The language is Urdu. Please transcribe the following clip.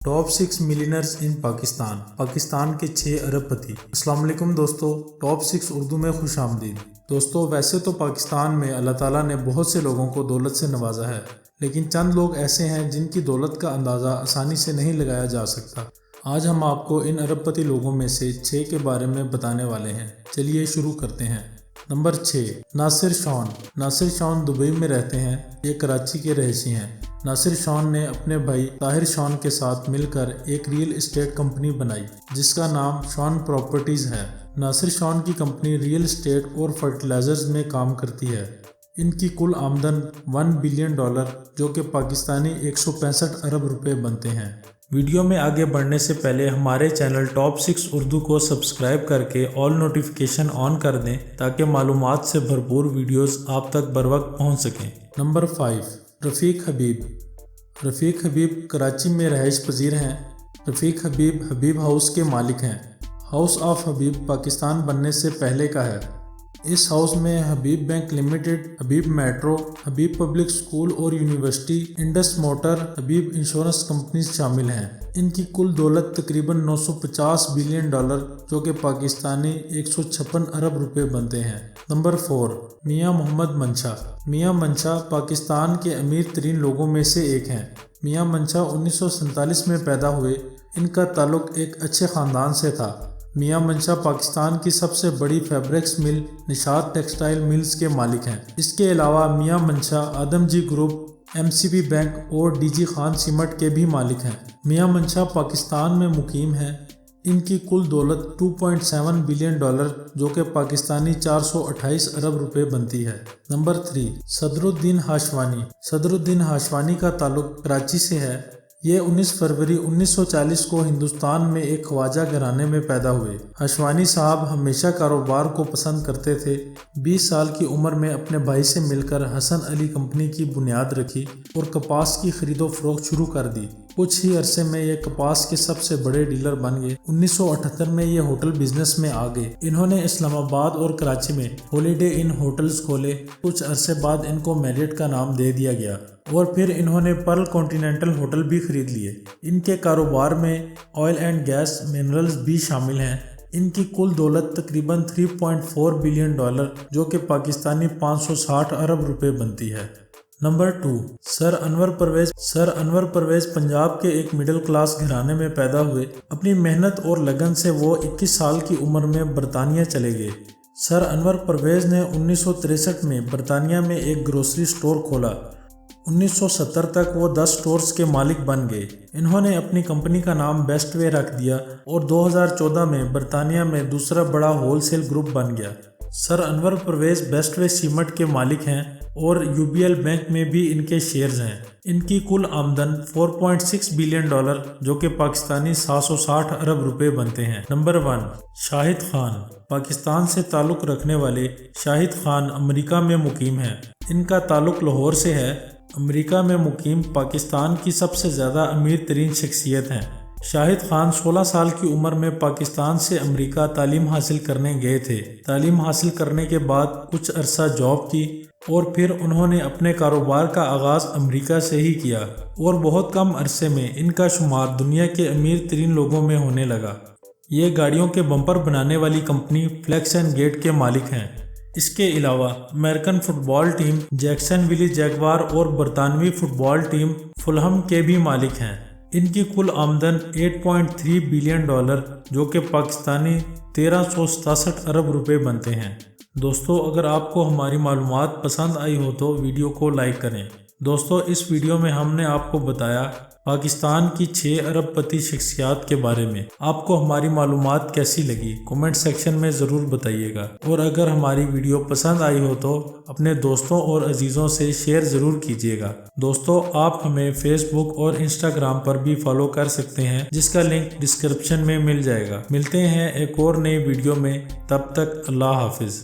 ٹاپ 6 ملینئرز ان پاکستان کے 6 ارب پتی۔ السلام علیکم دوستو، ٹاپ 6 اردو میں خوش آمدید۔ دوستو، ویسے تو پاکستان میں اللہ تعالیٰ نے بہت سے لوگوں کو دولت سے نوازا ہے، لیکن چند لوگ ایسے ہیں جن کی دولت کا اندازہ آسانی سے نہیں لگایا جا سکتا۔ آج ہم آپ کو ان ارب پتی لوگوں میں سے 6 کے بارے میں بتانے والے ہیں۔ چلیے شروع کرتے ہیں۔ نمبر 6، ناصر شون۔ ناصر شون دبئی میں رہتے ہیں۔ یہ کراچی کے رہائشی ہیں۔ ناصر شون نے اپنے بھائی طاہر شون کے ساتھ مل کر ایک ریئل اسٹیٹ کمپنی بنائی جس کا نام شون پراپرٹیز ہے۔ ناصر شون کی کمپنی ریئل اسٹیٹ اور فرٹیلائزرز میں کام کرتی ہے۔ ان کی کل آمدن $1 بلین جو کہ پاکستانی 165 ارب روپے بنتے ہیں۔ ویڈیو میں آگے بڑھنے سے پہلے ہمارے چینل ٹاپ 6 اردو کو سبسکرائب کر کے آل نوٹیفیکیشن آن کر دیں تاکہ معلومات سے بھرپور ویڈیوز آپ تک بروقت پہنچ سکیں۔ نمبر 5، رفیق حبیب۔ رفیق حبیب کراچی میں رہائش پذیر ہیں۔ رفیق حبیب حبیب ہاؤس کے مالک ہیں۔ ہاؤس آف حبیب پاکستان بننے سے پہلے کا ہے۔ اس ہاؤس میں حبیب بینک لمیٹڈ، حبیب میٹرو، حبیب پبلک اسکول اور یونیورسٹی، انڈس موٹر، حبیب انشورنس کمپنیز شامل ہیں۔ ان کی کل دولت تقریباً $950 بلین جو کہ پاکستانی 156 ارب روپے بنتے ہیں۔ نمبر 4، میاں محمد منشا۔ میاں منشا پاکستان کے امیر ترین لوگوں میں سے ایک ہیں۔ میاں منشا 1947 میں پیدا ہوئے۔ ان کا تعلق ایک اچھے خاندان سے تھا۔ میاں منشا پاکستان کی سب سے بڑی فیبرکس مل نشاط ٹیکسٹائل ملز کے مالک ہیں۔ اس کے علاوہ میاں منشا آدم جی گروپ، MCB بینک اور DG خان سیمنٹ کے بھی مالک ہیں۔ میاں منشا پاکستان میں مقیم ہیں۔ ان کی کل دولت $2.7 بلین جو کہ پاکستانی 428 ارب روپے بنتی ہے۔ نمبر 3، صدر الدین ہاشوانی۔ صدر الدین ہاشوانی کا تعلق کراچی سے ہے۔ یہ 19 فروری 1940 کو ہندوستان میں ایک خواجہ گھرانے میں پیدا ہوئے۔ ہاشوانی صاحب ہمیشہ کاروبار کو پسند کرتے تھے۔ 20 سال کی عمر میں اپنے بھائی سے مل کر حسن علی کمپنی کی بنیاد رکھی اور کپاس کی خرید و فروخت شروع کر دی۔ کچھ ہی عرصے میں یہ کپاس کے سب سے بڑے ڈیلر بن گئے۔ 1978 میں یہ ہوٹل بزنس میں آ گئے۔ انہوں نے اسلام آباد اور کراچی میں ہالیڈے ان ہوٹلز کھولے۔ کچھ عرصے بعد ان کو میریٹ کا نام دے دیا گیا اور پھر انہوں نے پرل کانٹیننٹل ہوٹل بھی خرید لیے۔ ان کے کاروبار میں آئل اینڈ گیس، منرلز بھی شامل ہیں۔ ان کی کل دولت تقریباً $3.4 بلین جو کہ پاکستانی 560 ارب روپے بنتی ہے۔ نمبر 2، سر انور پرویز۔ سر انور پرویز پنجاب کے ایک مڈل کلاس گھرانے میں پیدا ہوئے۔ اپنی محنت اور لگن سے وہ 21 سال کی عمر میں برطانیہ چلے گئے۔ سر انور پرویز نے 1963 میں برطانیہ میں ایک گروسری سٹور کھولا۔ 1970 تک وہ 10 سٹورز کے مالک بن گئے۔ انہوں نے اپنی کمپنی کا نام بیسٹ وے رکھ دیا اور 2014 میں برطانیہ میں دوسرا بڑا ہول سیل گروپ بن گیا۔ سر انور پرویز بیسٹ وے سیمنٹ کے مالک ہیں اور UBL بینک میں بھی ان کے شیئرز ہیں۔ ان کی کل آمدن $4.6 بلین جو کہ پاکستانی 760 ارب روپے بنتے ہیں۔ نمبر 1، شاہد خان۔ پاکستان سے تعلق رکھنے والے شاہد خان امریکہ میں مقیم ہیں۔ ان کا تعلق لاہور سے ہے۔ امریکہ میں مقیم پاکستان کی سب سے زیادہ امیر ترین شخصیت ہیں۔ شاہد خان 16 سال کی عمر میں پاکستان سے امریکہ تعلیم حاصل کرنے گئے تھے۔ تعلیم حاصل کرنے کے بعد کچھ عرصہ جاب کی اور پھر انہوں نے اپنے کاروبار کا آغاز امریکہ سے ہی کیا اور بہت کم عرصے میں ان کا شمار دنیا کے امیر ترین لوگوں میں ہونے لگا۔ یہ گاڑیوں کے بمپر بنانے والی کمپنی فلیکس اینڈ گیٹ کے مالک ہیں۔ اس کے علاوہ امریکن فٹ بال ٹیم جیکسن ویلی جیگوار اور برطانوی فٹ بال ٹیم فلہم کے بھی مالک ہیں۔ ان کی کل آمدن $8.3 بلین جو کہ پاکستانی 1367 ارب روپے بنتے ہیں۔ دوستو، اگر آپ کو ہماری معلومات پسند آئی ہو تو ویڈیو کو لائک کریں۔ دوستو، اس ویڈیو میں ہم نے آپ کو بتایا پاکستان کی 6 ارب پتی شخصیات کے بارے میں۔ آپ کو ہماری معلومات کیسی لگی کمنٹ سیکشن میں ضرور بتائیے گا، اور اگر ہماری ویڈیو پسند آئی ہو تو اپنے دوستوں اور عزیزوں سے شیئر ضرور کیجیے گا۔ دوستو، آپ ہمیں فیس بک اور انسٹاگرام پر بھی فالو کر سکتے ہیں جس کا لنک ڈسکرپشن میں مل جائے گا۔ ملتے ہیں ایک اور نئی ویڈیو میں، تب تک اللہ حافظ۔